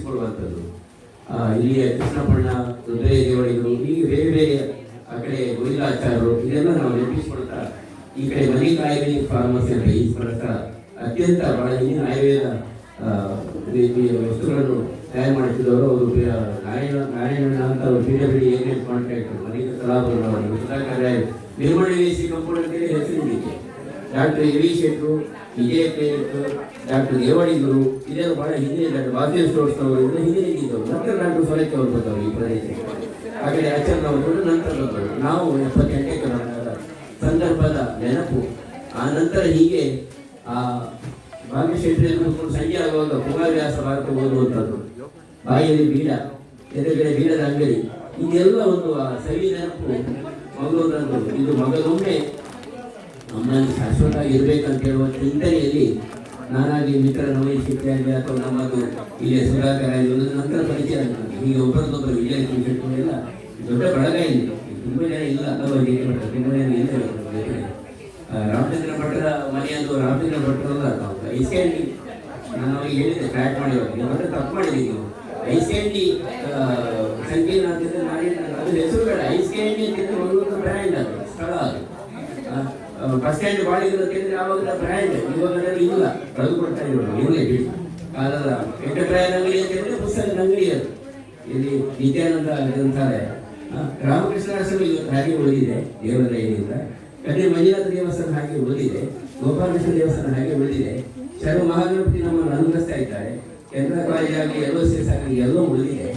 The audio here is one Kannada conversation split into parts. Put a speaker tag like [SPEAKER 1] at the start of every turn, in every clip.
[SPEAKER 1] ನೆನಪಿಸಿಕೊಳ್ಳುವಂಥದ್ದು. ಇಲ್ಲಿಯ ಕೃಷ್ಣಪ್ಪಣ್ಣ, ರುದ್ರಯ್ಯ ದೇವಳಿಗಳು, ಹೀಗೆ ಬೇರೆ ಬೇರೆ ಆ ಕಡೆ ಗೋವಿಂದಾಚಾರ್ಯರು, ಇದೆಲ್ಲ ನಾವು ನೆನಪಿಸಿಕೊಳ್ತಾ ಈ ಕಡೆ ಮಲ್ಲಿಕಾರ್ಜುನ ಫಾರ್ಮಸಿ ಅಂತ ಈ ಸ್ಥಳ ಅತ್ಯಂತ ಬಹಳ ಹಿಂದಿನ ಆಯುರ್ವೇದ ರೀತಿಯ ವಸ್ತುಗಳನ್ನು ತಯಾರು ಮಾಡುತ್ತಿದ್ದವರು. ಅವರು ನಾರಾಯಣ ಅಂತ ಅವರು PWD ಏಜೆಂಟ್ ಕಾಂಟ್ರಾಕ್ಟರ್, ಮಲ್ಲಿಕ ತಲಾಬರವರು, ಸುಧಾಕರ್ ರಾಯ್, ನಿರ್ಮಳವೇಸಿ ಕಂಪೌಂಡ್ ಅಂತೇಳಿ ಹೆಸರಿದೆ. ಡಾಕ್ಟರ್ ಎವಿ ಶೆಟ್ಟರು, ವಿಜಯ ಪ್ರೇರಕ್, ಡಾಕ್ಟರ್ ದೇವಳಿಗರು, ಇದೆಲ್ಲ ಬಹಳ ಹಿಂದಿನ ವಾದ್ಯ ಸ್ಟೋರ್ಸ್ನವರು, ಇದನ್ನು ಹಿಂದಿನ ಇದ್ದವರು. ನಂತರ ಡಾಕ್ಟರ್ ಸೊಲಕ್ಕೆ ಅವರು ಬಂದವರು ಈ ಪ್ರದೇಶಕ್ಕೆ. ಆ ಕಡೆ ಅಚ್ಚನ್ನವರು ನಂತರ ಬಂದವರು. ನಾವು 78ಕ್ಕೆ ಬಂದಾಗ ಸಂದರ್ಭದ ನೆನಪು. ಆ ನಂತರ ಹೀಗೆ ಆ ಭಾಗ್ಯಶೆಟ್ಟಿಯನ್ನು ಸಂಜೆ ಆಗುವಾಗ ಕುಮಾರವ್ಯಾಸ ಭಾರತ ಓದುವಂಥದ್ದು, ಬಾಯಲ್ಲಿ ಬೀಡ, ಎದುರುಗಡೆ ಬೀಡದ ಅಂಗಡಿ, ಇದೆಲ್ಲ ಒಂದು ಆ ಸವಿ ನೆನಪು ಮಗುವಂಥದ್ದು. ಇದು ಮಗನೊಮ್ಮೆ ನಮ್ಮಲ್ಲಿ ಶಾಶ್ವತ ಇರಬೇಕಂತ ಹೇಳುವ ಚಿಂತನೆಯಲ್ಲಿ ನಾನಾಗಿ ಮಿತ್ರನ ವಹಿಸಿದ್ದೆ ಅಥವಾ ನಮ್ಮದು ಇಲ್ಲೇ ಸುಧಾಕರ ನಂತರ ಪರಿಚಯ ಆಗ್ತದೆ. ಹೀಗೆ ಒಬ್ಬರದೊಬ್ಬರು ವಿಜಯ ಎಲ್ಲ ದೊಡ್ಡ ಬಳಗ ಇದೆ, ತುಂಬ ಜನ ಇಲ್ಲ ಅಥವಾ ತುಂಬ ಜನ ಇಲ್ಲ. ರಾಮಚಂದ್ರ ಭಟ್ರ ಮನೆಯದು ರಾಮಚಂದ್ರ ಭಟ್ರಲ್ಲ ಐಸ್ಕ್ಯಾಂಡಿ, ನಾನು ಅವ್ರಿಗೆ ಹೇಳಿದ್ದೆ ಟ್ರ್ಯಾಕ್ ಮಾಡಿವಾಗ ತಪ್ಪು ಮಾಡಿದ್ದೀವಿ ನೀವು. ಐಸ್ಕ್ಯಾಂಡಿ ಸಂಕೀರ್ಣ ಅಂತಿದ್ರೆ ಅದು ಹೆಸರು ಬೇಡ, ಐಸ್ಕ್ಯಾಂಡಿ ಅಂತಿದ್ರೆ ಒಂದು ಬ್ರ್ಯಾಂಡ್, ಅದು ಸ್ಥಳ, ಅದು ಬಸ್ ಸ್ಟ್ಯಾಂಡ್ ಬಾಡಿಗೆ ಅಂತಂದ್ರೆ ಆವಾಗ ಬ್ರ್ಯಾಂಡ್, ಇವಾಗ ಇಲ್ಲ, ಅದು ಕೊಡ್ತಾ ಇರೋದು ಇಲ್ಲೇ ಬಿಟ್ಟು ಕಾಲದ ವೆಂಕಟರಾಯನ ಅಂಗಡಿ ಅಂತಂದ್ರೆ ಪುಸ್ತಕದ ಅಂಗಡಿ. ಅದು ಇಲ್ಲಿ ನಿತ್ಯಾನಂದ ಗ್ರಂಥಾಲಯ, ರಾಮಕೃಷ್ಣ ಆಶ್ರಮ ಇವತ್ತು ಹಾಗೆ ಉಳಿದಿದೆ ದೇವರ ದಯೆಯಿಂದ. ಕನ್ಯೆ ಮಂಜುನಾಥ ದೇವಸ್ಥಾನ ಹಾಗೆ ಉಳಿದಿದೆ, ಗೋಪಾಲಕೃಷ್ಣ ದೇವಸ್ಥಾನ ಹಾಗೆ ಉಳಿದಿದೆ. ಶರ್ವ ಮಹಾಗಣಪತಿ ನಮ್ಮನ್ನು ಅನುಗ್ರಹಿಸ್ತಾ ಇದ್ದಾರೆ. ಕೆನರಾ ಕಾಲೇಜಾಗಿ LOCS ಆಗಿ ಎಲ್ಲೋ ಉಳಿದಿದೆ.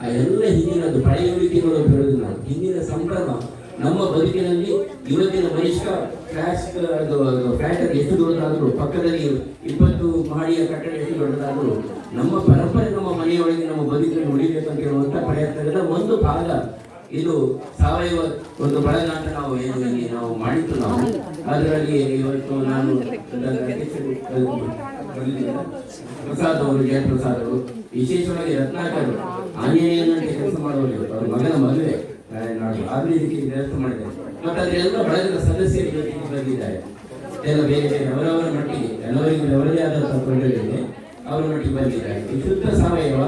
[SPEAKER 1] ಆ ಎಲ್ಲ ಹಿಂದಿನದು ಪಳೆಯುಳಿಕೆಗಳು ಹೇಳೋದು ನಾವು. ಹಿಂದಿನ ಸಂಭ್ರಮ ನಮ್ಮ ಬದುಕಿನಲ್ಲಿ ಇವತ್ತಿನ ಮನುಷ್ಯ ಫ್ಲಾಟ್ ಎಷ್ಟು ದೊಡ್ಡದಾದರೂ, ಪಕ್ಕದಲ್ಲಿ 20 ಮಹಡಿಯ ಕಟ್ಟಡ ಎಷ್ಟು ದೊಡ್ಡದಾದರೂ, ನಮ್ಮ ಪರಂಪರೆ ನಮ್ಮ ಮನೆಯೊಳಗೆ ನಮ್ಮ ಬದುಕಿನಲ್ಲಿ ಉಳಿಬೇಕಂತ ಹೇಳುವಂಥ ಪ್ರಯತ್ನದ ಒಂದು ಭಾಗ ಇದು ಸಾವಯವ ಒಂದು ಬಳಗ ಅಂತ ನಾವು ನಾವು ಮಾಡಿದ್ದು. ನಾವು ಅದರಲ್ಲಿ ಇವತ್ತು ನಾನು ಪ್ರಸಾದ್ ಅವರು, ಜಯಪ್ರಸಾದ್ ಅವರು, ವಿಶೇಷವಾಗಿ ರತ್ನಾಕರ್ ಆಂಜನೇಯನಂತೆ ಕೆಲಸ ಮಾಡುವವರು, ಅವರ ಮಗನ ಮದುವೆ ನಾಡು ಆದ್ರೆ ಇದಕ್ಕೆ ವ್ಯವಸ್ಥೆ ಮಾಡಿದ್ದಾರೆ. ಮತ್ತು ಅದರೆಲ್ಲ ಬಳಗದ ಸದಸ್ಯರು ಬಂದಿದ್ದಾರೆ. ಎಲ್ಲ ಬೇರೆ ಬೇರೆ ಅವರವರ ಮಟ್ಟಿಗೆ ಎಲ್ಲವರಿಗೂ ಅವರದೇ ಆದಂತಹ ತೊಂದರೆಗಳಿದೆ, ಅವರ ಮಟ್ಟಿಗೆ ಬಂದಿದ್ದಾರೆ. ಶುದ್ಧ ಸಾವಯವ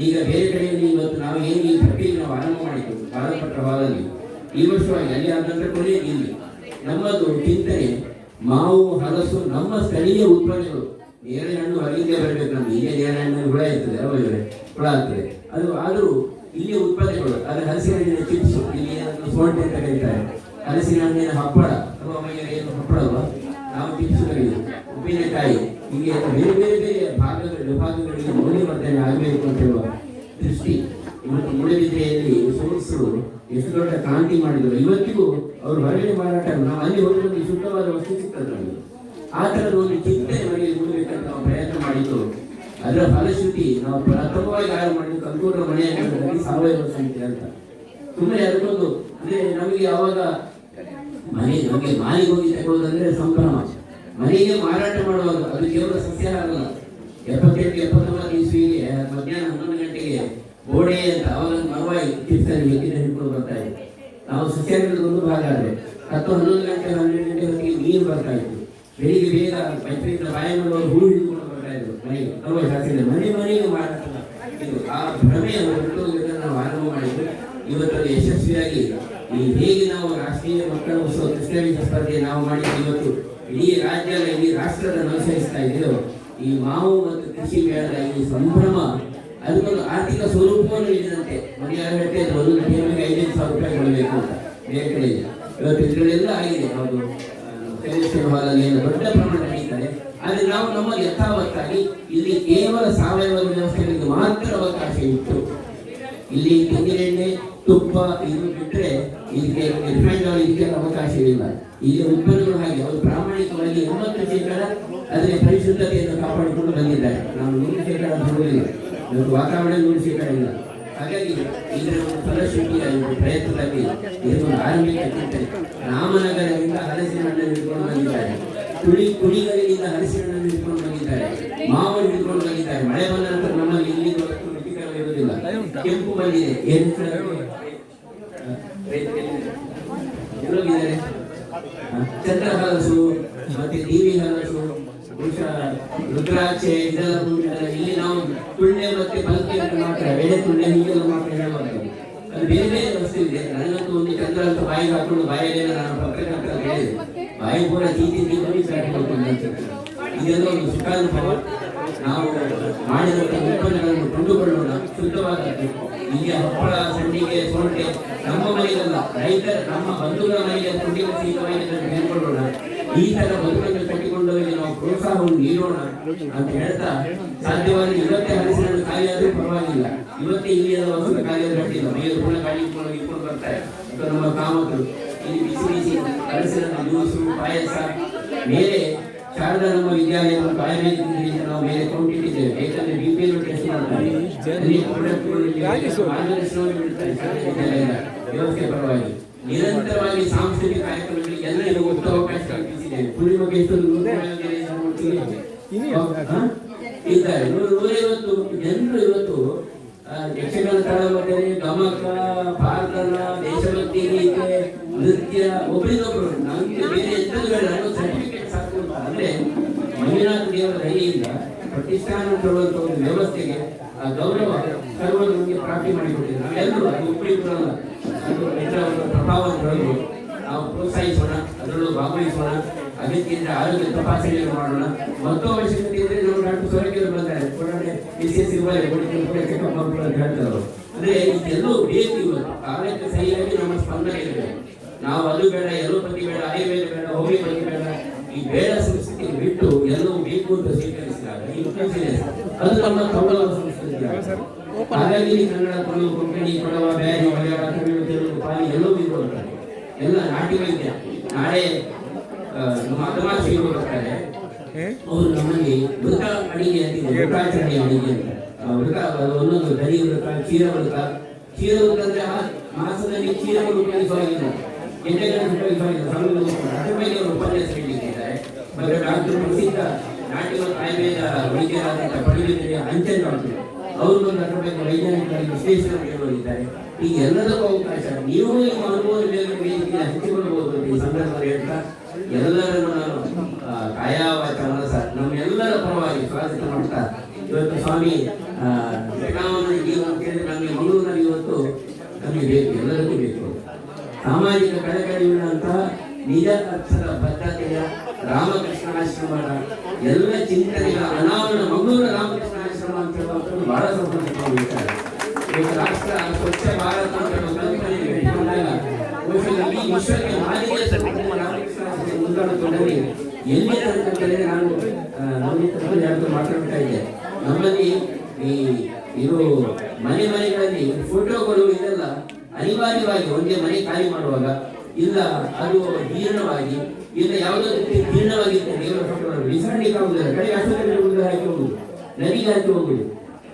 [SPEAKER 1] ಈಗ ಬೇರೆ ಕಡೆಯಲ್ಲಿ ಇವತ್ತು ನಾವು ಏನು ಈ ಪಟ್ಟಿಗೆ ನಾವು ಆರಂಭ ಮಾಡಿದ್ದು ಬಾಲಪಟ್ಟ ಹಾಲಲ್ಲಿ ಈ ವರ್ಷವಾಗಿ ಅಲ್ಲಿ ಆದ ನಂತರ ಕೊನೆಯ ಇಲ್ಲಿ ನಮ್ಮದು ಚಿಂತನೆ ಮಾವು, ಹಲಸು, ನಮ್ಮ ಸ್ಥಳೀಯ ಉತ್ಪನ್ನಗಳು. ನೇರಳೆ ಹಣ್ಣು ಅಲ್ಲಿಂದೇ ಬರಬೇಕು, ನಮ್ಗೆ ಈಗ ನೇರಳೆ ಹಣ್ಣು ಹುಳ ಇರ್ತದೆ, ಹುಳ ಆಗ್ತದೆ ಅದು. ಆದರೂ ಇಲ್ಲಿಯ ಉತ್ಪನ್ನಗಳು, ಅದು ಹಲಸಿನ ಹಣ್ಣಿನ ಚಿಪ್ಸು, ಇಲ್ಲಿ ಸೋಂಟೆ ಅಂತ ಕರೀತಾರೆ, ಹಲಸಿನ ಹಣ್ಣಿನ ಹಪ್ಪಳ ಅಥವಾ ಏನು ಹಪ್ಪಳವ ನಾವು ಚಿಪ್ಸು ಕರೀದು, ಉಪ್ಪಿನಕಾಯಿ, ಹೀಗೆ ಬೇರೆ ಬೇರೆ ಬೇರೆ ವಿಭಾಗಗಳಿಗೆ ಮೌಲ್ಯವರ್ಧನೆ ಆಗಬೇಕು ಅಂತ ಹೇಳುವ ದೃಷ್ಟಿ ಇವತ್ತು ಮೂಡಬಿದ್ರೆಯಲ್ಲಿ ಸೋನ್ಸರು ಎಷ್ಟು ದೊಡ್ಡ ಕ್ರಾಂತಿ ಮಾಡಿದರು. ಇವತ್ತಿಗೂ ಅವರು ಹೊರಗಡೆ ಮಾರಾಟ, ನಾವು ಅಲ್ಲಿ ಹೋಗಿ ಶುದ್ಧವಾದ ವಸ್ತು ಸಿಗ್ತದೆ ನಮಗೆ. ಆ ಥರದ ಒಂದು ಚಿಂತನೆ ಮನೆಯಲ್ಲಿ ಮೂಡಬೇಕಂತ ನಾವು ಪ್ರಯತ್ನ ಮಾಡಿದ್ದು. ಅದರ ಫಲಶ್ರುತಿ ನಾವು ಪ್ರಥಮವಾಗಿ ಆಯ್ಕೆ ಮಾಡಿದ್ದು ಕಂಪ್ಯೂಟರ್ ಮನೆಯಲ್ಲಿ ಸಾವಯವ ಸಂಖ್ಯೆ ಅಂತ. ಸುಮ್ಮನೆ ಅದಕ್ಕೊಂದು ಅಂದ್ರೆ ನಮಗೆ ಯಾವಾಗ ನಮಗೆ ಮಾಲಿಗೆ ಹೋಗಿ ತಗೊಳ್ಳೋದಂದ್ರೆ ಸಂಭ್ರಮ. ಮನೆಗೆ ಮಾರಾಟ ಮಾಡುವಾಗ ಅದು ಕೇವಲ ಸಸ್ಯಾಹಾರ ಅಲ್ಲ. 78-79 ಇಸ್ವಿಗೆ ಮಧ್ಯಾಹ್ನ 11 ಗಂಟೆಗೆ ಗೋಡೆ ಅಂತ ಅವಾಗ ಮರವಾಗಿ ಕಿತ್ತಲ್ಲಿ ಹಿಡ್ಕೊಂಡು ಬರ್ತಾ ಇತ್ತು. ನಾವು ಸಸ್ಯಾಹಾರದ ಒಂದು ಭಾಗ ಆದರೆ 10-11 ಗಂಟೆ 12 ಗಂಟೆ ಹೊತ್ತಿಗೆ ನೀರು ಬರ್ತಾ ಇತ್ತು. ಬೆಳಿಗ್ಗೆ ಬೇಗ ಮೈತ್ರಿಯಿಂದ ಬಾಯ ಮಾಡುವಾಗ ಹೂ ಹಿಡಿದುಕೊಂಡು ಬರ್ತಾ ಇದ್ರು ಮನೆಗೆ. ಅಲ್ವಾ ಶಾಸ್ತ್ರ ಮನೆ ಮನೆಗೆ ಮಾರಾಟ ಇದು ಆ ಭ್ರಮೆಯನ್ನು ನಾವು ಆರಂಭ ಮಾಡಿದ್ದು. ಇವತ್ತು ಯಶಸ್ವಿಯಾಗಿ ಈ ಹೇಗೆ ನಾವು ರಾಷ್ಟ್ರೀಯ ಮಕ್ಕಳ ಉತ್ಸವ ಕೃಷ್ಣ ಸ್ಪರ್ಧೆ ನಾವು ಮಾಡಿದ್ದು ಇವತ್ತು ಇಡೀ ರಾಜ್ಯ ಇಡೀ ರಾಷ್ಟ್ರದ ಅನುಸರಿಸ್ತಾ ಇದ್ದೇವೆ. ಈ ಮಾವು ಮತ್ತು ಕೃಷಿ ಮೇಳದ ಈ ಸಂಭ್ರಮ ಅದಕ್ಕೊಂದು ಆರ್ಥಿಕ ಸ್ವರೂಪವನ್ನು ನೀಡಿದಂತೆ. ಮನೆಯಾರು ಹೇಳ್ತಾ ಇದ್ರು ಒಂದು ಟೀಮಿಗೆ 5,000 ರೂಪಾಯಿ ಕೊಡಬೇಕು ಅಂತ ಬೇರೆ ಕಡೆ. ಇವತ್ತು ಇದರಲ್ಲೆಲ್ಲ ಆಗಿದೆ. ಅದು ಹಾಲಲ್ಲಿ ಏನು ದೊಡ್ಡ ಪ್ರಮಾಣ ನಡೀತಾರೆ. ಆದರೆ ನಾವು ನಮ್ಮ ಯಥಾವತ್ತಾಗಿ ಇಲ್ಲಿ ಕೇವಲ ಸಾವಯವ ವ್ಯವಸ್ಥೆಗಳಿಗೆ ಮಾತ್ರ ಅವಕಾಶ ಇತ್ತು. ಇಲ್ಲಿ ತೆಂಗಿನೆಣ್ಣೆ, ತುಪ್ಪ ಇದು ಬಿಟ್ಟರೆ ಇದಕ್ಕೆ ರಿಫೈಂಡ್ ಆಯಿಲ್ ಇದಕ್ಕೆ ಅವಕಾಶವಿಲ್ಲ. ಇಲ್ಲಿ ಉತ್ಪನ್ನಗಳು ಹಾಗೆ ಅವರು ಪ್ರಾಮಾಣಿಕವಾಗಿ 80% ಅದರ ಪರಿಶುದ್ಧತೆಯನ್ನು ಕಾಪಾಡಿಕೊಂಡು ಬಂದಿದ್ದಾರೆ. ನಾವು 100% ಬರುವುದಿಲ್ಲ, ಇವತ್ತು ವಾತಾವರಣ 100% ಇಲ್ಲ. ಹಾಗಾಗಿ ಇದರ ಒಂದು ಫಲಶ್ರುತಿಯ ಪ್ರಯತ್ನದಲ್ಲಿ ಇದೊಂದು ಆರಂಭಿಕ ಚಿಂತನೆ. ರಾಮನಗರದಿಂದ ಹಲಸಿನ ಹಣ್ಣನ್ನು ಹಿಡ್ಕೊಂಡು ಬಂದಿದ್ದಾರೆ, ಕುಡಿಗಲಿನಿಂದ ಹಲಸಿನ ಹಣ್ಣನ್ನು ಹಿಡ್ಕೊಂಡು ಬಂದಿದ್ದಾರೆ, ಮಾವನ್ನು ಹಿಡ್ಕೊಂಡು ಬಂದಿದ್ದಾರೆ. ಮಳೆ ಬಂದ ನಂತರ ನಮ್ಮಲ್ಲಿ ಇಲ್ಲಿ ಇರುವುದಿಲ್ಲ. ಕೆಂಪು ಬಂದಿದೆ, ಎಲ್ಲೋಗಿದ್ದಾರೆ ಚಂದ್ರ ಹಲಸು ಮತ್ತೆ ಟಿವಿ ಹಲಸು ಬಹುಶಃ ರುದ್ರಾಕ್ಷೆ ಇದೆಲ್ಲ ಇಲ್ಲಿ ನಾವು ತುಳ್ಳೆ ಮತ್ತೆ ಬಲ್ಕೆ ಅಂತ ಮಾತ್ರ ಎಳೆ ತುಳ್ಳೆ ಹೀಗೆಲ್ಲ ಮಾತ್ರ ಹೇಳುವಂಥದ್ದು. ಅದು ಬೇರೆ ಬೇರೆ ವಸ್ತು ಇದೆ. ನನ್ನಂತೂ ಒಂದು ಚಂದ್ರ ಅಂತ ಬಾಯಿಗೆ ಹಾಕೊಂಡು ಬಾಯಲ್ಲಿ ನಾನು ಪತ್ರಕರ್ತರ ಹೇಳಿದೆ, ಬಾಯಿ ಪೂರ ತೀತಿ ಇದೆಲ್ಲ ಒಂದು ಸುಖಾನುಭವ. ನಾವು ಮಾಡಿದಂಥ ಉತ್ಪನ್ನಗಳನ್ನು ಕೊಂಡುಕೊಳ್ಳೋಣ, ಶುದ್ಧವಾದದ್ದು. ಈಗ ಹಪ್ಪಳ, ಸಂಡಿಗೆ, ಸೊಂಟೆ ನಮ್ಮ ಮನೆಯಲ್ಲ, ರೈತರ ನಮ್ಮ ಬಂಧುಗಳ ಮನೆಗೆ ಕೊಂಡಿಗೆ ಸೀತವಾಗಿ ಹೇಳ್ಕೊಳ್ಳೋಣ. ಈ ತರ ಬದುಕನ್ನು ಕಟ್ಟಿಕೊಂಡವರಿಗೆ ನಾವು ಪ್ರೋತ್ಸಾಹವನ್ನು ನೀಡೋಣ ಅಂತ ಹೇಳ್ತಾ, ಸಾಧ್ಯವಾದರೆ ಇವತ್ತೇ ಹಲಸಿನ ಖಾಲಿ ಆದರೂ ಪರವಾಗಿಲ್ಲ, ಇವತ್ತೇ ಇಲ್ಲಿ ವಸ್ತು ಖಾಲಿ ಆದ್ರೂ ಅಡ್ಡಿಲ್ಲ. ಮೈಯಲ್ಲಿ ಕೂಡ ಗಾಡಿ ಇಟ್ಕೊಂಡು ಬರ್ತಾರೆ ಅಥವಾ ನಮ್ಮ ಕಾಮಕರು ಇಲ್ಲಿ ಬಿಸಿ ಬಿಸಿ ಹಲಸಿನ ಜ್ಯೂಸು, ಪಾಯಸ ಮೇಲೆ ಶಾರದಾ ನಮ್ಮ ವಿದ್ಯಾಲಯ ಮತ್ತು ಆಯುರ್ವೇದಿಕ ನಾವು ಮೇಲೆ ಕೊಂಡಿಟ್ಟಿದ್ದೇವೆ. ಯಾಕಂದ್ರೆ ಬಿಪಿಎಲ್ ಟೆಸ್ಟ್ ಮಾಡ್ತಾರೆ, ವ್ಯವಸ್ಥೆ ಪರವಾಗಿ ನಿರಂತರವಾಗಿ ಸಾಂಸ್ಕೃತಿಕ ಕಾರ್ಯಕ್ರಮಗಳಿಗೆ ಎಲ್ಲರಿಗೂ ಉತ್ತಮ ಅವಕಾಶ ಕಲ್ಪಿಸಿದ್ದೇವೆ. ಪೂರ್ಣಿಮೆಗೆ ಇದ್ದಾರೆ 150 ಜನರು ಇವತ್ತು ಯಕ್ಷಗಾನ ತಾಳಮದ್ದಲೆ, ಗಮಕ, ಪಾರ್ಕನ, ದೇಶಭಕ್ತಿ ಗೀತೆ, ನೃತ್ಯ ಒಬ್ಬರಿಗೊಬ್ಬರು ನಮಗೆ ಬೇರೆ ಎಂಥದ್ದು ಬೇಡ, ಸರ್ಟಿಫಿಕೇಟ್ ಸಾಕು ಅಂತ. ಅಂದ್ರೆ ಮಂಜುನಾಥ ದೇವರ ದಯೆಯಿಂದ ಪ್ರತಿಷ್ಠಾನ ಕೊಡುವಂತ ಒಂದು ವ್ಯವಸ್ಥೆಗೆ ಆ ಗೌರವ ಸರ್ವರು ನಮಗೆ ಪ್ರಾಪ್ತಿ ಮಾಡಿಕೊಟ್ಟಿದೆ. ನಾವೆಲ್ಲರೂ ಅದು ಒಬ್ಬರಿಬ್ಬರಲ್ಲ, ಅದು ಇದರ ಪ್ರಭಾವವನ್ನು ನಾವು ಪ್ರೋತ್ಸಾಹಿಸೋಣ, ಅದರಲ್ಲೂ ಭಾಗವಹಿಸೋಣ. ಅಗತ್ಯ ಇದ್ರೆ ಆರೋಗ್ಯ ತಪಾಸಣೆಯನ್ನು ಮಾಡೋಣ. ಮತ್ತು ಅವಶ್ಯಕತೆ ಇದ್ರೆ ನಾವು ಡಾಕ್ಟರ್ ಸೊರಕೆಯವರು ಬಂದ್ದಾರೆ, ಕೊಡನೆ ವಿಶೇಷ ಚೆಕಪ್ ಮಾಡ್ಕೊಳ್ಳೋ ಅಂತ ಹೇಳ್ತಾರೆ. ಅಂದ್ರೆ ಇದೆಲ್ಲೂ ಬೇಕು. ಇವತ್ತು ಕಾಲಕ್ಕೆ ಸರಿಯಾಗಿ ನಮ್ಮ ಸ್ಪಂದನೆ ಇರಬೇಕು. ನಾವು ಅದು ಬೇಡ, ಎಲೋಪತಿ ಬೇಡ, ಆಯುರ್ವೇದ ಬೇಡ, ಹೋಮಿಯೋಪತಿ ಬೇಡ, ಈ ಬೇಡ ಸಂಸ್ಕೃತಿ ಬಿಟ್ಟು ಎಲ್ಲವೂ ಬೇಕು ಅಂತ ಸ್ವೀಕರಿಸಿದಾಗ ಅದು ನಮ್ಮ ಕೌರವ ಸಂಸ್ಕೃತಿ. ಹಾಗಾಗಿ ಕನ್ನಡ, ತುಳು, ಕೊಂಕಣಿ, ಕೊಡವ, ಬ್ಯಾರಿ, ಮಲಯಾಳ, ತಮಿಳು, ತೆಲುಗು, ಪಾಲಿ ಎಲ್ಲವೂ ಇರುವಂತಾರೆ. ಎಲ್ಲ ನಾಟಿ ವೈದ್ಯ. ನಾಳೆ ನಮ್ಮ ಅಧಮಾಶಿಗಳು ಬರ್ತಾರೆ, ಅವರು ನಮ್ಮಲ್ಲಿ ವೃತ ಅಡಿಗೆ ಅಂತಿದೆ, ವೃತಾಚರಣೆ ಅಡಿಗೆ ಅಂತ. ವೃತ ಒಂದೊಂದು ದರಿ ವೃತ, ಕ್ಷೀರ ವೃತ. ಕ್ಷೀರ ವೃತ ಅಂದ್ರೆ ಆ ಮಾಸದಲ್ಲಿ ಕ್ಷೀರವನ್ನು ಉಪಯೋಗಿಸುವಾಗಿಲ್ಲ, ಗೆಡ್ಡೆಗಳನ್ನು ಉಪಯೋಗಿಸುವಾಗಿಲ್ಲ. ಅದ್ರ ಮೇಲೆ ಅವರು ಉಪನ್ಯಾಸ ನೀಡಲಿದ್ದಾರೆ. ಮತ್ತೆ ಡಾಕ್ಟರ್ ಪ್ರಸಿದ್ಧ ನಾಟಿ ಮತ್ತು ಆಯುರ್ವೇದ ವೈದ್ಯರಾದಂತಹ ಪಡಿವೇಂದ್ರ ಅಂಚನ್ ಡಾಕ್ಟರ್ ಅವರು ಒಂದು ಅದರ ಬಗ್ಗೆ ವೈಜ್ಞಾನಿಕವಾಗಿ ವಿಶ್ಲೇಷಣೆ ನೀಡುವರಿದ್ದಾರೆ. ಈ ಎಲ್ಲದಕ್ಕೂ ಅವಕಾಶ, ನೀವು ನಿಮ್ಮ ಅನುಭವದ ವೇದಿಕೆಯಲ್ಲಿ ಹಂಚಿಕೊಳ್ಳಬಹುದು. ಈ ಸಂದರ್ಭದಲ್ಲಿ ಹೇಳ್ತಾ ಎಲ್ಲರನ್ನು ನಾನು ಕಾಯಾವಾಚ ಮನಸ ನಮ್ಮೆಲ್ಲರ ಪರವಾಗಿ ಸ್ವಾಗತ ಮಾಡ್ತಾ, ಇವತ್ತು ಸ್ವಾಮಿ ಕೇಳಿದ್ರೆ ನಮಗೆ ಮಂಗಳೂರಿನಲ್ಲಿ ಇವತ್ತು ನಮಗೆ ಬೇಕು, ಎಲ್ಲರಿಗೂ ಬೇಕು. ಸಾಮಾಜಿಕ ಕಳಕಳಿಯುಳ್ಳಂತಹ ನಿಜ ಅರ್ಥದ ಬದ್ಧತೆಯ ರಾಮಕೃಷ್ಣ ಆಶ್ರಮದ ಎಲ್ಲ ಚಿಂತನೆಗಳ ಅನಾವರಣ ಮಂಗಳೂರು ರಾಮಕೃಷ್ಣ ಆಶ್ರಮ ಅಂತ ಹೇಳುವಂಥದ್ದು ಬಹಳ ಸಂಬಂಧಿಸಿದ ವಿಚಾರ. ರಾಷ್ಟ್ರ ಸ್ವಚ್ಛ ಭಾರತ ಅಂತ ಕಲ್ಪನೆ ಇಟ್ಟುಕೊಂಡಾಗ ಈ ವಿಶ್ವಕ್ಕೆ ಮಾಲಿನ್ಯ ಮುಂದಾಡುತ್ತಲ್ಲಿ ಎಲ್ಲಿ ತನಕಂತಲೇ ನಾನು ಯಾರು ಮಾತಾಡ್ತಾ ಇದ್ದೆ. ನಮ್ಮಲ್ಲಿ ಈ ಇರೋ ಮನೆಗಳಲ್ಲಿ ಫೋಟೋಗಳು ಇದೆಲ್ಲ ಅನಿವಾರ್ಯವಾಗಿ ಒಂದೇ ಮನೆ ಖಾಲಿ ಮಾಡುವಾಗ ಇಲ್ಲ ಅದು ಜೀರ್ಣವಾಗಿ ಇಲ್ಲ ಯಾವುದೋ ರೀತಿ ಜೀರ್ಣವಾಗಿರ್ತದೆ ದೇವರ ಫೋಟೋಗಳು ವಿಸರ್ಣಿಗೆ ಆಗುವುದಿಲ್ಲ. ಕಡೆ ಆಸ್ಪತ್ರೆಗೆ ಹಾಕಿ ಹೋಗುದು, ನದಿಗೆ ಹಾಕಿ ಹೋಗುದು.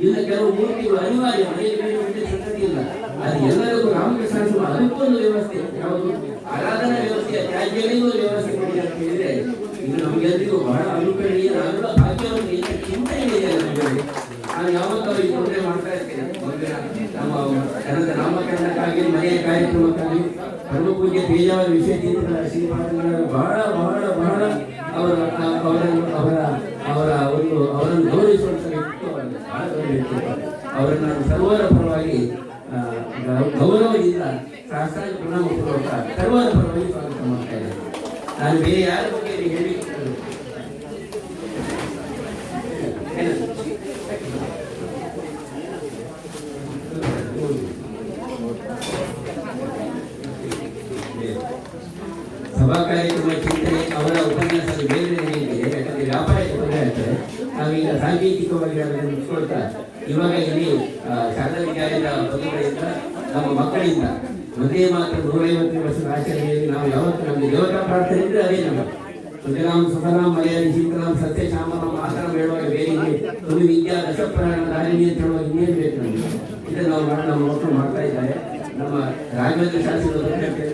[SPEAKER 1] ಇಲ್ಲ ಕೆಲವು ಮೂರ್ತಿಗಳು ಅನಿವಾರ್ಯ ಮನೆಯಲ್ಲಿ ಸಂಗತಿ ಇಲ್ಲ. ಅದು ಎಲ್ಲರಿಗೂ ರಾಮಕೃಷ್ಣ ಅದಕ್ಕೊಂದು ವ್ಯವಸ್ಥೆ, ಯಾವುದು ಆರಾಧನಾ ವ್ಯವಸ್ಥೆಯ ತ್ಯಾಜ್ಯಗಳಿಗೂ ವ್ಯವಸ್ಥೆ ಕೊಡಿ ಅಂತ ಹೇಳಿದ್ರೆ ಇದು ನಮಗೆಲ್ಲರಿಗೂ ಬಹಳ ಅನುಕರಣೀಯ ಭಾಗ್ಯವನ್ನು ಚಿಂತನೆ ಇದೆ ನಮಗೆ. ನಾನು ಯಾವತ್ತೂ ಈ ತೊಂದರೆ ಮಾಡ್ತಾ ಇರ್ತೇನೆ. ನಮ್ಮ ಜನದ ನಾಮಕರಣಕ್ಕಾಗಿ, ಮನೆಯ ಕಾರ್ಯಕ್ರಮಕ್ಕಾಗಿ ಪರಮ ಪೂಜ್ಯ ಪೇಜಾವರ ವಿಷಯ ತೀರ್ಥರ ಶ್ರೀಪಾದಗಳು ಬಹಳ ಬಹಳ ಬಹಳ ಅವರನ್ನು ಗೌರವಿಸುವಂತ ವ್ಯಕ್ತಿತ್ವ, ಬಹಳ ಗೌರವಿಸುತ್ತಾರೆ. ಅವರನ್ನು ನಾನು ಸರ್ವರ ಪರವಾಗಿ ಗೌರವದಿಂದ ಶಾಸ್ತ್ರಾಂಗ ಪ್ರಣಾಮ ಪೂರ್ವಕ ಸರ್ವರ ಪರವಾಗಿ ಸ್ವಾಗತ ಮಾಡ್ತಾ ಇದ್ದೇನೆ. ನಾನು ಬೇರೆ ಯಾರ ಬಗ್ಗೆ ಹೇಳಿ ಸಭಾ ಕಾರ್ಯಕ್ರಮ ಚಿಂತನೆ ಅವರ ಉಪನ್ಯಾಸದ ಬೇರೆ ಇದೆ. ಯಾಕಂದ್ರೆ ವ್ಯಾಪಾರಕ್ಕೆ ತೊಂದರೆ ಆಗ್ತದೆ. ನಾವೀಗ ಸಾಂಕೇತಿಕವಾಗಿ ಅದನ್ನು ಮುಗಿಸ್ಕೊಳ್ತಾ ಇವಾಗ ಇಲ್ಲಿ ಶಾರದಾ ವಿದ್ಯಾಲಯದ ಬಂಧುಗಳಿಂದ ನಮ್ಮ ಮಕ್ಕಳಿಂದ ಒಂದೇ ಮಾತ್ರ 150 ವರ್ಷದ ಆಚರಣೆಯಲ್ಲಿ ನಾವು ಯಾವತ್ತು ನಮಗೆ ದೇವತಾ ಪ್ರಾರ್ಥನೆ ಇದ್ರೆ ಅದೇ ನಮ್ಮ ಸುಜಲಾಂ ಸುಫಲಾಂ ಮಲಯಾಳಿ ಶೀತಲಾಂ ಸತ್ಯ ಶ್ಯಾಮಲಾಂ ಆತರ ಹೇಳುವಾಗ ಬೇರೆ ಒಂದು ವಿದ್ಯಾ ದಶಪ್ರಾಣ ದಾರಿಣಿ ಅಂತ ಹೇಳುವಾಗ ಇನ್ನೇನು ಬೇಕು ನಮಗೆ. ಇದನ್ನು ನಾವು ನಮ್ಮ ಮಕ್ಕಳು ಮಾಡ್ತಾ ಇದ್ದಾರೆ. ನಮ್ಮ ರಾಘವೇಂದ್ರ ಶಾಸ್ತ್ರದ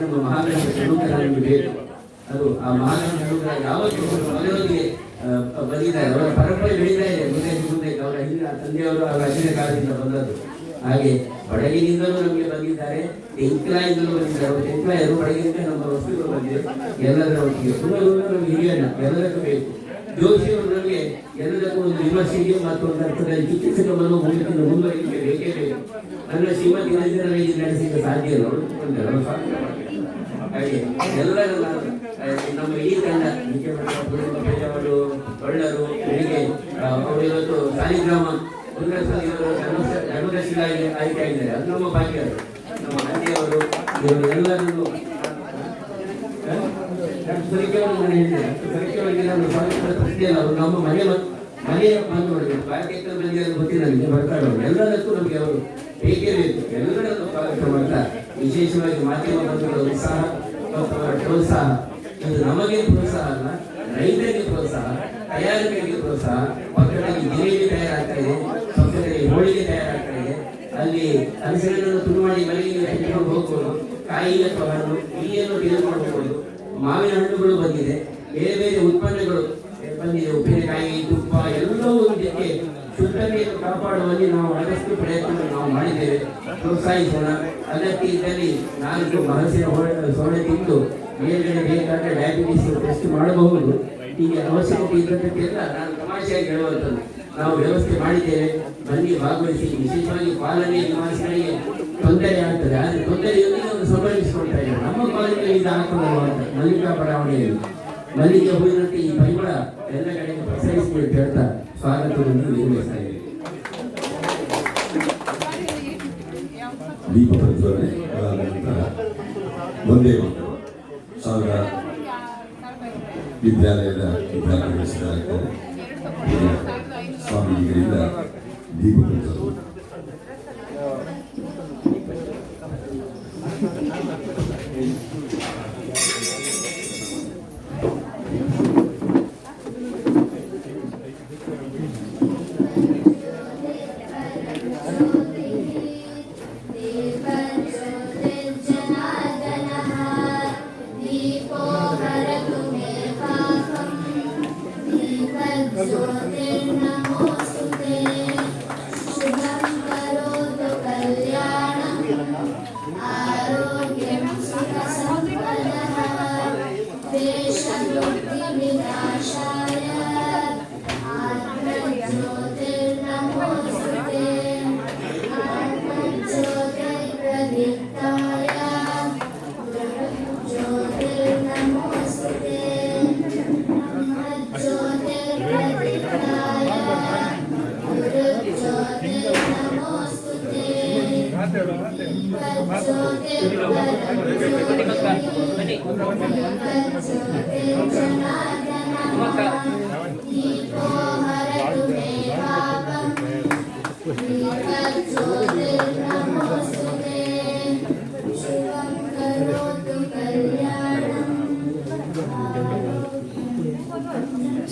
[SPEAKER 1] ನಮ್ಮ ಮಹಾಗಣಪತಿ ಪ್ರಮುಖ ನಮಗೆ ಬೇಕು. ಅದು ಆ ಮಹಾಗಣಪತಿ ಯಾವತ್ತು ಮನೆಯೊಂದಿಗೆ ಬಂದಿದ್ದಾರೆ, ಅವರ ಪರಂಪರೆ ಬೆಳೀತಾ ಇದೆ ಮುಂದೆ ಅವರ ಹಿಂದಿನ ತಂದೆಯವರು ಅವರ ಅಜ್ಜಿನ ಕಾಲದಿಂದ ಬಂದದ್ದು. ಹಾಗೆ ಬಡಗಿನಿಂದಲೂ ನಮಗೆ ಬಂದಿದ್ದಾರೆ, ತೆಂಕ್ಲಾಯಿಂದಲೂ ಬಂದಿದ್ದಾರೆ. ಅವರು ತೆಂಕ್ಲ ಎರಡು ಬಡಗಿನಿಂದ ನಮ್ಮ ವಸ್ತುಗಳು ಬಂದಿದೆ. ಎಲ್ಲದರ ಒಟ್ಟಿಗೆ ಸುಮ್ಮನೆ ನಮಗೆ ಹಿರಿಯಣ್ಣ ಎಲ್ಲದಕ್ಕೂ ಬೇಕು. ಜೋಶಿಯವರು ನಮಗೆ ಎಲ್ಲದಕ್ಕೂ ಒಂದು ವಿಮರ್ಶೆಗೆ ಮತ್ತು ಒಂದು ಅರ್ಥದಲ್ಲಿ ಚಿಕಿತ್ಸಕ ಮನೋಭೂಮಿಯನ್ನು ಮುಂದುವರಿಕೆ ಬೇಕೇ ಬೇಕು. ನನ್ನ ಶ್ರೀಮತಿ ನಡೆಸಿದ ಸಾಧ್ಯ ಹಾಗೆ ಎಲ್ಲರೂ ನಮ್ಮ ಈ ತಂಡ ಮುಖ್ಯಮಂತ್ರಿ ಒಳ್ಳರು ಹೀಗೆ ಅವರು ಇವತ್ತು ಸಾಲಿಗ್ರಾಮ ಧರ್ಮದರ್ಶಿಗಳಾಗಿ ಆಯ್ಕೆ ಆಗಿದ್ದಾರೆ. ಅದು ನಮ್ಮ ಭಾಗ್ಯ. ನಮ್ಮ ಅಣ್ಣೆಯವರು ಇವರು ಎಲ್ಲರನ್ನು ಅವರು ನಮ್ಮ ಮನೆಯ ಬಂಧುಗಳು ಕಾರ್ಯಕ್ಕೆ ಗೊತ್ತಿಲ್ಲ ನನಗೆ ಬರ್ತಾರೆ. ಎಲ್ಲದಕ್ಕೂ ನಮಗೆ ಅವರು ಬೇಕೇ ಬೇಕು. ಎಲ್ಲರನ್ನು ಸ್ವಾಗತ ಮಾಡ್ತಾ ವಿಶೇಷವಾಗಿ ಮಾಧ್ಯಮ ಬಂಧುಗಳ ಉತ್ಸಾಹ ಮತ್ತು ಪ್ರೋತ್ಸಾಹ ಇದು ನಮಗೆ ಪ್ರೋತ್ಸಾಹ ಅಲ್ಲ, ರೈತರಿಗೆ ಪ್ರೋತ್ಸಾಹ, ತಯಾರಿಕೆಗೆ ಪ್ರೋತ್ಸಾಹ. ಪಕ್ಕದಲ್ಲಿ ಜಿಲೇಬಿ ತಯಾರಾಗ್ತಾ ಇದೆ, ಪಕ್ಕದಲ್ಲಿ ಹೋಳಿಗೆ ತಯಾರಾಗ್ತಾ ಇದೆ. ಅಲ್ಲಿ ಹಲಸಿನನ್ನು ತುಂಡು ಮಾಡಿ ಮನೆಗೆ ತೆಗೆದುಕೊಂಡು ಹೋಗ್ಬೋದು, ಕಾಯಿ ಅಥವಾ ಹಣ್ಣು ಇಲ್ಲಿಯನ್ನು ತೆಗೆದುಕೊಂಡು ಹೋಗ್ಬೋದು. ಮಾವಿನ ಹಣ್ಣುಗಳು ಬಂದಿದೆ, ಬೇರೆ ಬೇರೆ ಉತ್ಪನ್ನಗಳು ಬಂದಿದೆ, ಉಪ್ಪಿನಕಾಯಿ, ತುಪ್ಪ ಎಲ್ಲವೂ ಇದಕ್ಕೆ ಶುದ್ಧತೆಯನ್ನು ಕಾಪಾಡುವಲ್ಲಿ ನಾವು ಆದಷ್ಟು ಪ್ರಯತ್ನ ನಾವು ಮಾಡಿದ್ದೇವೆ. ಪ್ರೋತ್ಸಾಹಿಸೋಣ. ಅದಕ್ಕೆ ಇದ್ದಲ್ಲಿ 4 ಹಲಸಿನ ಸೊಳ್ಳೆ ತಿಂದು ಮೇಲ್ಗಡೆ ಬೇಕಾದ ಡಯಾಬಿಟಿಸ್ ಟೆಸ್ಟ್ ಮಾಡಬಹುದು. ಹೀಗೆ ಅವಶ್ಯಕತೆ ಇದ್ದದಕ್ಕೆಲ್ಲ ನಾನು ತಮಾಷೆಯಾಗಿ ಹೇಳುವಂಥದ್ದು. ನಾವು ವ್ಯವಸ್ಥೆ ಮಾಡಿದ್ದೇವೆ, ಬನ್ನಿ ಭಾಗವಹಿಸಿ. ವಿಶೇಷವಾಗಿ ಪಾಲನೆ ನಿವಾಸಿಗಳಿಗೆ ತೊಂದರೆ ಆಗ್ತದೆ, ಆದರೆ ತೊಂದರೆಯೊಂದಿಗೆ ಅವರು ಸಂಭ್ರಮಿಸಿಕೊಳ್ತಾ ಇದ್ದಾರೆ. ನಮ್ಮ ಕಾಲೇಜಿನಲ್ಲಿ ಇದು ಹಾಕೊಳ್ಳುವ ಮಲ್ಲಿಕಾ ಬಡಾವಣೆಯಲ್ಲಿ ಮಲ್ಲಿಗೆ ಹೂವಿನಂತೆ ಈ ಪರಿಮಳ ಎಲ್ಲ ಕಡೆಗೆ ಪ್ರಸರಿಸಿಬಿಟ್ಟು ಹೇಳ್ತಾ ಸ್ವಾಗತವನ್ನು ನಿರ್ವಹಿಸ್ತಾ ಇದ್ದೇವೆ.
[SPEAKER 2] ದೀಪ ಪ್ರಜ್ವಲನೆ ನಂತರ ಒಂದೇ ಒಂದು ಸಾವಿರ ವಿದ್ಯಾಲಯದ ವಿದ್ಯಾರ್ಥಿಗಳು ಸಿದ್ಧರಾಗ್ತಾರೆ. ಸ್ವಾಮೀಜಿಗಳಿಂದ ದೀಪ ಪ್ರಜ್ವಲನೆ.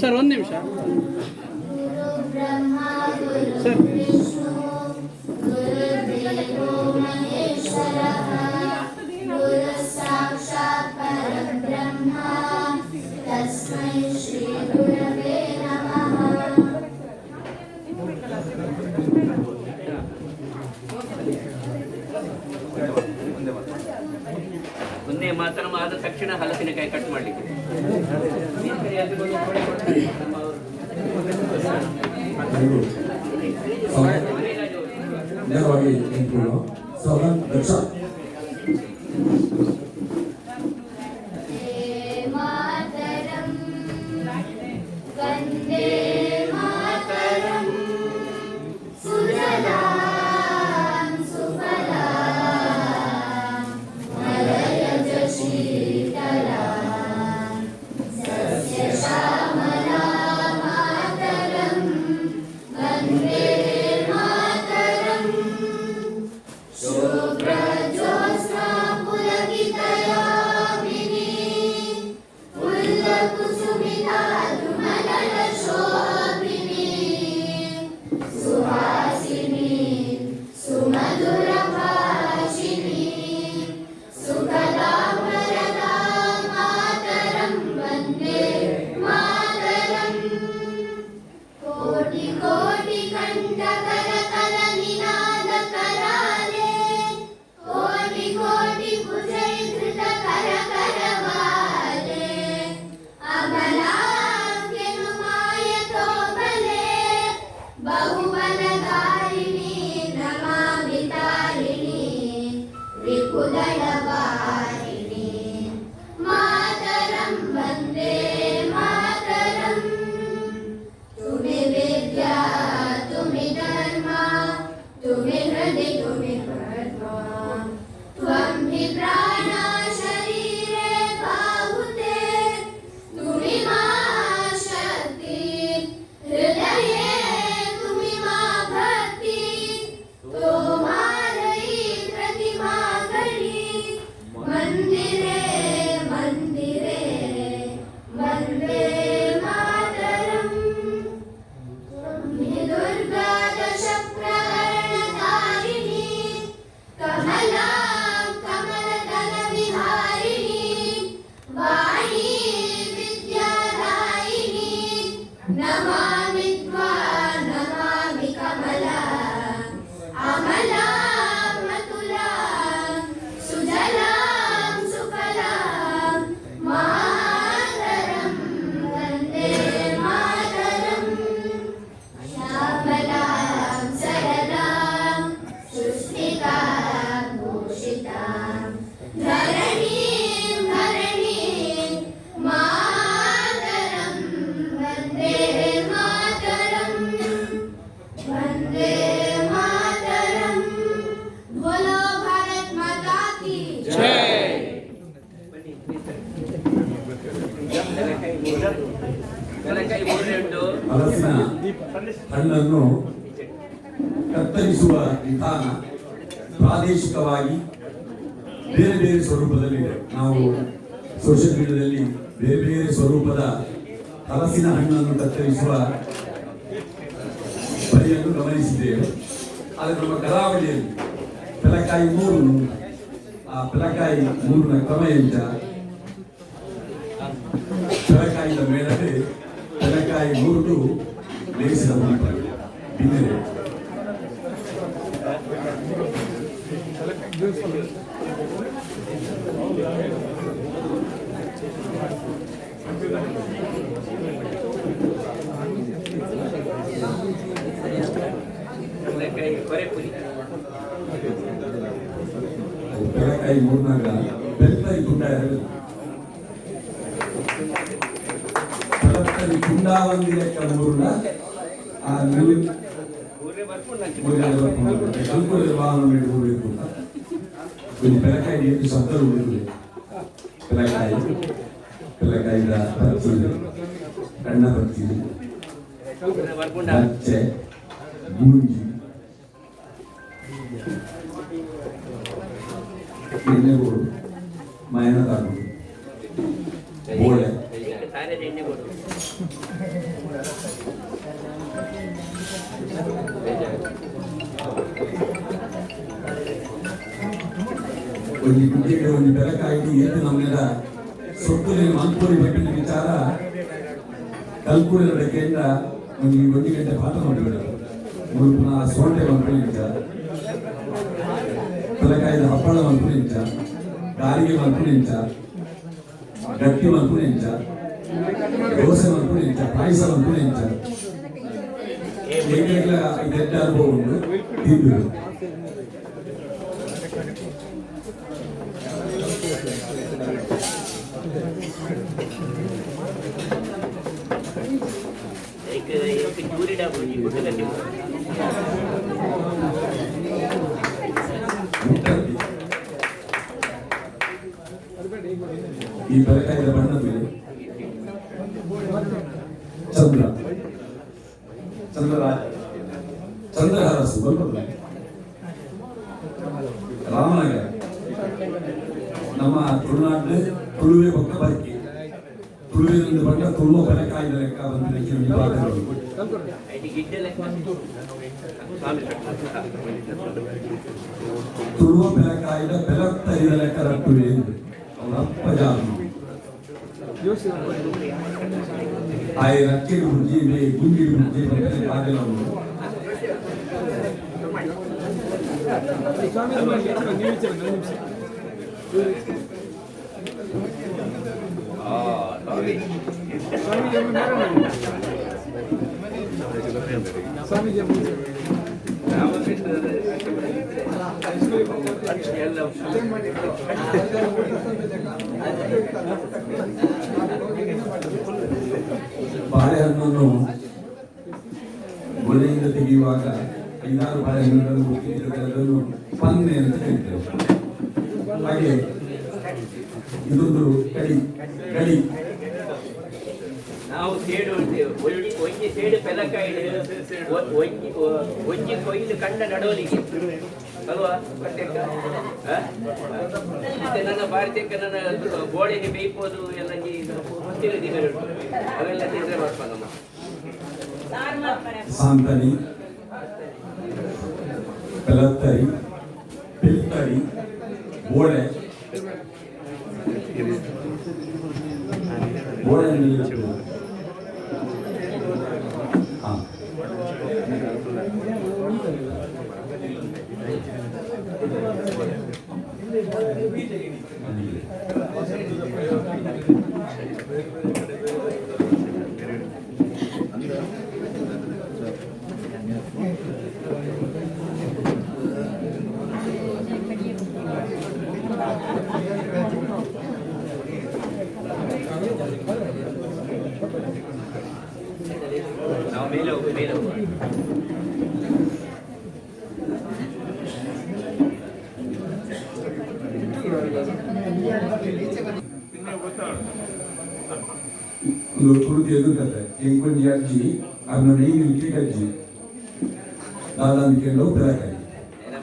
[SPEAKER 3] ಸರ್ ಒಂದು ನಿಮಿಷ ಸರ್.
[SPEAKER 4] ಒಂದೇ ಮಾತನ್ನು ಆದ ತಕ್ಷಣ ಹಲಸಿನಕಾಯಿ ಕಟ್ ಮಾಡಲಿಕ್ಕೆ
[SPEAKER 5] Shubhra Jyotsna Pulakita तुम्हें हृदय तुम्हें पद्मा त्वं हि प्राणा शरीरे बाहुते तुम्हें मां शक्ति हृदये तुम्हें मां भक्ति तुम्हारी प्रतिमा करी मंदिरे मंदिरे वंदे मातरम तुम्हें दुर्गा दश प्रहरणकारिणी कमला कमलदल विहारिणी वाणी विद्यादायिनी नमामि त्वां नमामि कमला अमला मतुला सुजलां सुफलां मातरं वन्दे मातरम् श्यामलां सरलां सुस्मितां भूषितां धरणीं धरणीं मातरं वन्दे मातरम् वन्दे मातरम् बोलो भारत माता की
[SPEAKER 4] ಬೆಳಕೈ ಮೂರನೆಂಟು
[SPEAKER 2] ಹಲಸಿನ ಹಣ್ಣನ್ನು ಕತ್ತರಿಸುವ ವಿಧಾನ ಪ್ರಾದೇಶಿಕವಾಗಿ ಬೇರೆ ಬೇರೆ ಸ್ವರೂಪದಲ್ಲಿದೆ. ನಾವು ಸೋಷಿಯಲ್ ಮೀಡಿಯಾದಲ್ಲಿ ಬೇರೆ ಬೇರೆ ಸ್ವರೂಪದ ಹಲಸಿನ ಹಣ್ಣನ್ನು ಕತ್ತರಿಸುವ ಬರಿಯನ್ನು ಗಮನಿಸಿದ್ದೇವೆ. ಆದರೆ ನಮ್ಮ ಕರಾವಳಿಯಲ್ಲಿ ಪೆಲಕಾಯಿ ಮೂರು ಆ ಪೆಲಕಾಯಿ ಮೂರನ ಕ್ರಮ ಎಂತ ಪೆಲಕಾಯಿಯ ಮೇಲಕ್ಕೆ ಪೆಲಕಾಯಿ ಮೂರು ಬೇಯಿಸಿದ ನಂತರ ಬಿದ್ದರೆ
[SPEAKER 4] ಬೆಳಕೈ ಕೊರೆಪುರಿ
[SPEAKER 2] ಪೆಲಕಾಯಿ ಮೂರ್ನಾಗ ಬೆಳ್ತರಿ ಕುಂಡ ಎರಡು ಬೆಳತ್ತರಿ ಕುಂಡ ಒಂದು ಲೆಕ್ಕ ಮೂರುನ ಆ ನೀವು
[SPEAKER 4] ಮೂರನೇ ಬರ್ಕೊಂಡು
[SPEAKER 2] ಕಲ್ಪನೆ ವಾಹನ ಇಡಬೇಕು ಅಂತ కొన్ని పిల్లకాయ ఏంటి శబ్దాలు ఉంటుంది పిల్లకాయ పచ్చి కన్న పచ్చి
[SPEAKER 4] ಬರ್ಕೊಂಡ
[SPEAKER 2] పచ్చే బూంజి ఎన్నెగోడు మైనదాడు బోಳೆ
[SPEAKER 4] ತಾನೇ ಎಣ್ಣೆ ಕೊಡು
[SPEAKER 2] కొన్ని గుడ్డిగా కొన్ని పిల్లకాయకి ఏంటి నమ్మేద సొత్తు నేను అనుకోని పెట్టిన విచాರ ಕಲ್ಕುಳಿದ ಕೇಂದ್ರ ಒಂದು 1 ಗಂಟೆ ಪಾಠ ಮಾಡಿಬಿಡೋದು ಮುರುಪುನ ಸೋಂಟೆ ಮನ್ಪುಳಿಂಚ పిల్లకాయల ಹಪ್ಪಳ ಮನ್ಪುಳಿಂಚ ಗಾರಿಗೆ ಮನ್ಪುಳಿಂಚ ಗಟ್ಟಿ ಮನ್ಪುಳಿಂಚ ದೋಸೆ ಮನ್ಪುಳಿಂಚ ಪಾಯಸ ಮನ್ಪುಳಿಂಚ ಏಕೆಲ್ಲ ಇದೆಲ್ಲ ಅನುಭವ ಉಂಟು ತಿಂದು
[SPEAKER 4] एक चूरी डाबो जी गुड करनी
[SPEAKER 2] ಈ ಬೆಳಕಾಯಿದ ಬಣ್ಣದಲ್ಲಿ ಚಂದ್ರ ಚಂದ್ರಹಾರಸು ಬರ್ತದೆ ರಾಮನಗರ ನಮ್ಮ ತುಳುನಾಡು ತುಳುವೆ ಪಕ್ಕ ಬರ್ಕಿ ತುಳುವಿನಿಂದ ಬಂದ ತುಳುವ ಬೆಳಕಾಯಿದ ಲೆಕ್ಕ ಬಂದ ವಿಭಾಗಗಳು
[SPEAKER 4] ಐಟಿ ಗಿಡ್ಡೆ ಲೆಕ್ಕ
[SPEAKER 2] ತುಳುವ ಬೆಳಕಾಯಿದ ಬೆಳತ್ತರಿದ ಲೆಕ್ಕ ರಟ್ಟುವೆ ಅವರ ಅಪ್ಪಜಾನು ಆಯ ರಕ್ಕೆ ಗುಂಜಿ ಗುಂಡಿ ಗುಂಜಿ ಬಂದರೆ ಕಾಗೆಲ್ಲ ಉಂಟು ಬಾಳೆಹಣ್ಣನ್ನು ಗೊನೆಯಿಂದ ತೆಗೆಯುವಾಗ 5-6 ಬಾಳೆಹಣ್ಣುಗಳನ್ನು ಅದನ್ನು ಪನ್ನೆ ಅಂತ ಕರೀತೇವೆ. ಹಾಗೆ ಇದೊಂದು ಗಡಿ
[SPEAKER 4] ನಾವು ಸೇಡು ಹೇಳ್ತೇವೆ. ಒಂಜಿ ಸೇಡು ಪೆಲಕಾಯಿ ಒಂಜಿ ಕೊಯ್ಲು ಕಂಡ ನಡೋಲಿಗೆ ಅಲ್ವಾ ಪ್ರತ್ಯೇಕ ಮತ್ತೆ ನನ್ನ ಭಾರತೀಯಕ್ಕ ನನ್ನ ಗೋಡೆಗೆ ಬೇಯ್ಬೋದು ಎಲ್ಲ ಗೊತ್ತಿರೋದಿಗಳು ಅವೆಲ್ಲ ತಿಂದ್ರೆ ಬರ್ಬೋದಮ್ಮ.
[SPEAKER 2] ಸಾಂತನಿ, ಪೆಲತ್ತರಿ, ಪಿಲ್ತರಿ, ಗೋಡೆ
[SPEAKER 4] ನಾವು ಮೇಲೆ ಹೋಗುವ
[SPEAKER 2] ಒಂದು ಕುರುತಿ ಎದುರುಕತೆ ಎಂಕೊಂಜಿ ಅಜ್ಜಿ ಅದನ್ನ ನೀರು ಅಜ್ಜಿ ದಾದಾಂಬಿಕೆ ಪೆಲಕಾಯಿ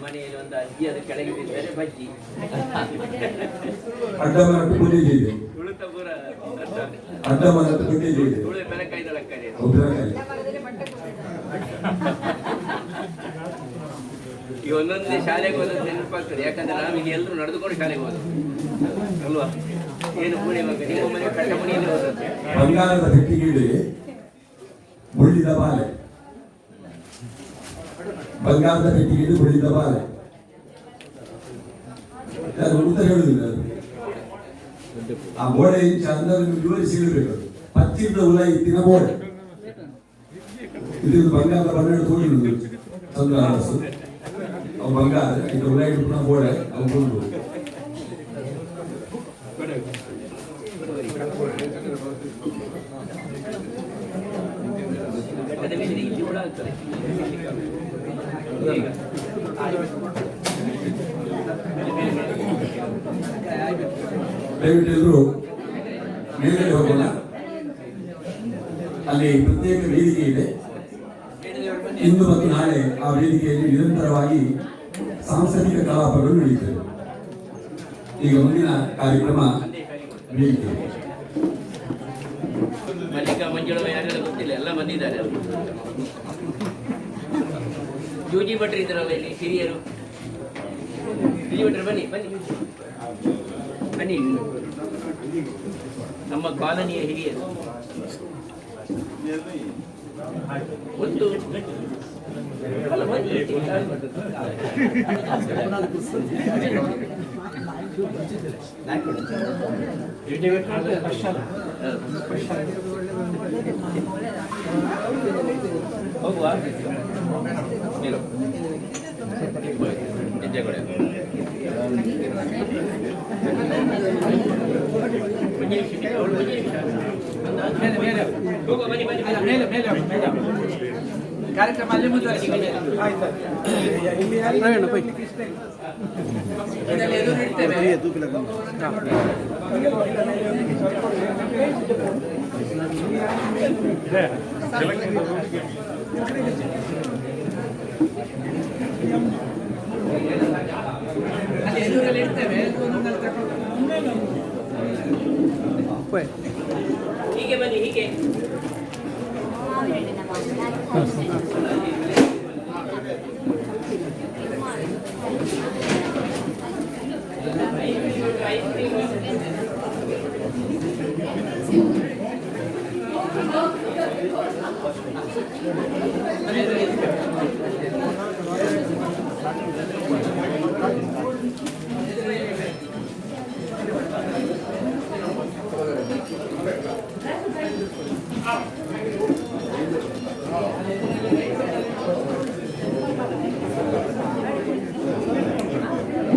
[SPEAKER 4] ಮನೆಯಲ್ಲಿ ಒಂದು ಅಜ್ಜಿ ಅದು ಕೆಳಗೆ ಬಿದ್ದರೆ ಬಜ್ಜಿ
[SPEAKER 2] ಅಡ್ಡ ಮರಟ್ಟು ಪೂಜೆ ಇದೆ.
[SPEAKER 4] ಉಳುತ್ತ ಪೂರ
[SPEAKER 2] ಅಡ್ಡ ಮರಟ್ಟು ಪೂಜೆ ಇದೆ.
[SPEAKER 4] ಉಳುವೆ ಪೆಲಕಾಯಿ ದಳಕ್ಕರೆ ಈ ಒಂದೊಂದೇ ಶಾಲೆಗೆ ಹೋದದ್ದು ನೆನಪಾಗ್ತದೆ. ಯಾಕಂದ್ರೆ ನಾವು ಇಲ್ಲಿ ಎಲ್ಲರೂ ನಡೆದುಕೊಂಡು ಶಾಲೆಗೆ ಹೋದ ಅಲ್ವಾ. ಏನು ಪೂಣೆ ಮಗ ನಿಮ್ಮ ಮನೆ ಕಟ್ಟ ಮನೆಯಲ್ಲಿ ಹೋದದ್ದು.
[SPEAKER 2] ಬಂಗಾರದ ಪೆಟ್ಟಿಗೆಯಲ್ಲಿ ಮುಳ್ಳಿದ ಬಾಲೆ, ಬಂಗಾರದ ಪೆಟ್ಟಿಗೆಯಲ್ಲಿ ಮುಳ್ಳಿದ ಬಾಲೆ ಉತ್ತರ ಹೇಳುದಿಲ್ಲ. ಆ ಗೋಡೆ ಚಂದ ವಿವರಿಸಿ ಇಡಬೇಕು. ಪಚ್ಚಿದ ಹುಲ ಇತ್ತಿನ ಗೋಡೆ ಇದು ಬಂಗಾರದ ಬಣ್ಣ ತೋಡಿರುವುದು ಚಂದ್ರ ಅರಸು ಅವು ಬಂಗಾರ ಇದು ಹುಲ ಇಟ್ಟು ಗೋಡೆ ಅವು ಕೊಂಡು ದಯವಿಟ್ಟು ಎಲ್ಲರೂ ಮೇಲೆ ಹೋಗೋಣ. ಅಲ್ಲಿ ಪ್ರತ್ಯೇಕ ವೇದಿಕೆ ಇದೆ. ಇಂದು ಮತ್ತು ನಾಳೆ ಆ ವೇದಿಕೆಯಲ್ಲಿ ನಿರಂತರವಾಗಿ ಸಾಂಸ್ಕೃತಿಕ ಕಲಾಪಗಳು ನಡೆಯುತ್ತವೆ. ಈಗ ಮುಂದಿನ ಕಾರ್ಯಕ್ರಮ ವೇದಿಕೆ.
[SPEAKER 4] ಮಲ್ಲಿಕಾ ಮಂಜುಳವ ಯಾರೆಲ್ಲ ಗೊತ್ತಿಲ್ಲ, ಎಲ್ಲ ಬಂದಿದ್ದಾರೆ. ಜೂಜಿ ಭಟ್ರು ಇದ್ದಾರಲ್ಲ ಇಲ್ಲಿ ಹಿರಿಯರು. ಜೂಜಿ ಭಟ್ರು ಬನ್ನಿ ಬನ್ನಿ ಬನ್ನಿ, ನಮ್ಮ ಕಾಲನಿಯ ಹಿರಿಯರು. ಒಂದು ಅಲ್ಲ ಬನ್ನಿ. ಹೋಗುವ ಹೆಜ್ಜೆ ಕೊಡ
[SPEAKER 3] ಕಾರ್ಯಕ್ರಮ ಅಲ್ಲಿ ಮುಂದುವರಿಸಿ. ಪ್ರವೀಣ ಪೈ ಅಲ್ಲಿ ಎದುರಲ್ಲಿ ಇರ್ತೇವೆ.
[SPEAKER 4] ಹೀಗೆ ಬನ್ನಿ, ಹೀಗೆ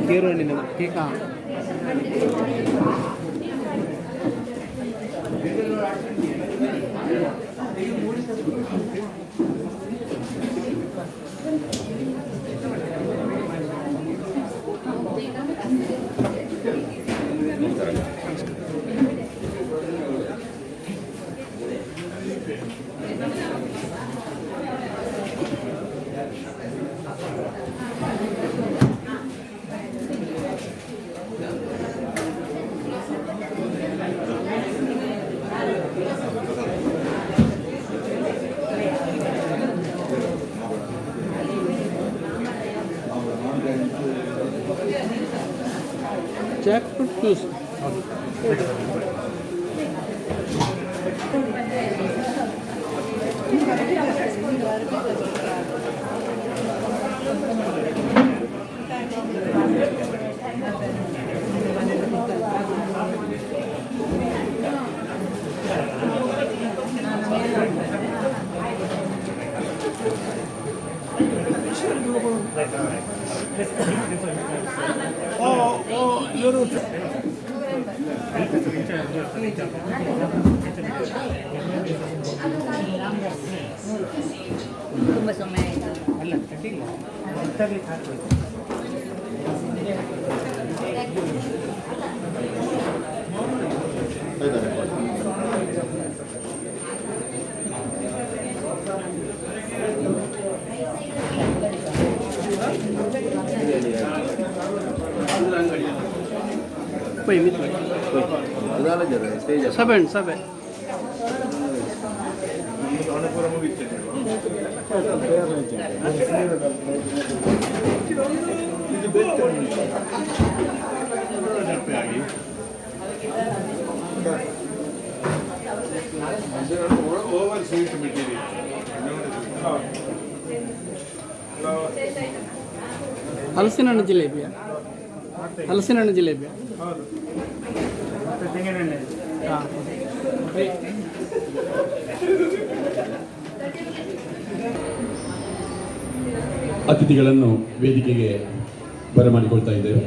[SPEAKER 3] ಕೇರಳಿನ ಕೇಕ ಜಾಕ್ ಫ್ರೂಟ್ ಜ್ಯೂಸ್.
[SPEAKER 6] ತುಂಬ ಸಮಯ ಆಯಿತು.
[SPEAKER 3] ಸಭೆ ಸಭೆ
[SPEAKER 7] ಓವರ್ ಸ್ವೀಟ್ ಮೆಟೀರಿಯಲ್
[SPEAKER 3] ಹಲಸಿನ ಹಣ್ಣು ಜಿಲೇಬಿಯಾ, ಹಲಸಿನ ಹಣ್ಣು ಜಿಲೇಬಿಯಾ. ಹಾಂ,
[SPEAKER 8] ಅತಿಥಿಗಳನ್ನು ವೇದಿಕೆಗೆ ಬರಮಾಡಿಕೊಳ್ತಾ ಇದ್ದೇವೆ.